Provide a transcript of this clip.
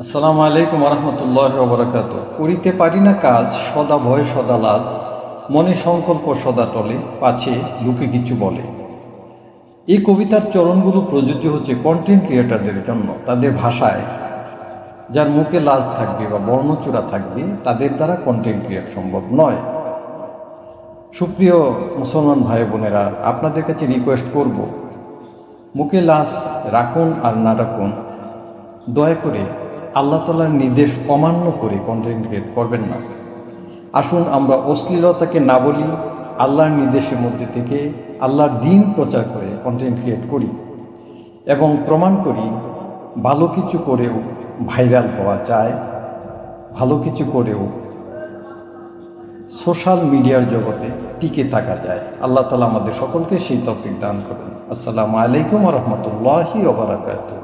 আসসালামু আলাইকুম রহমতুল্লাহ বরকাত। করিতে পারি না কাজ, সদা ভয় সদা লাজ, মনে সংকল্প সদা টলে, পাছে লোকে কিছু বলে। এই কবিতার চরণগুলো প্রযোজ্য হচ্ছে কন্টেন্ট ক্রিয়েটারদের জন্য। তাদের ভাষায় যার মুখে লাজ থাকবে বা বর্ণচূড়া থাকবে, তাদের দ্বারা কন্টেন্ট ক্রিয়েট সম্ভব নয়। সুপ্রিয় মুসলমান ভাই বোনেরা, আপনাদের কাছে রিকোয়েস্ট করব, মুখে লাজ রাখুন আর না রাখুন, দয়া করে আল্লাহ তাআলার নির্দেশ অমান্য করে কন্টেন্ট ক্রিয়েট করবেন না। আসুন আমরা অশ্লীলতাকে না বলি, আল্লাহর নির্দেশের মধ্যে থেকে আল্লাহর দ্বীন প্রচার করে কন্টেন্ট ক্রিয়েট করি এবং প্রমাণ করি ভালো কিছু করেও ভাইরাল হওয়া যায়, ভালো কিছু করেও সোশ্যাল মিডিয়ার জগতে টিকে থাকা যায়। আল্লাহ তাআলা আমাদের সকলকে সেই তৌফিক দান করুন। আসসালামু আলাইকুম রহমতুল্লাহি ওয়া বারাকাতুহু।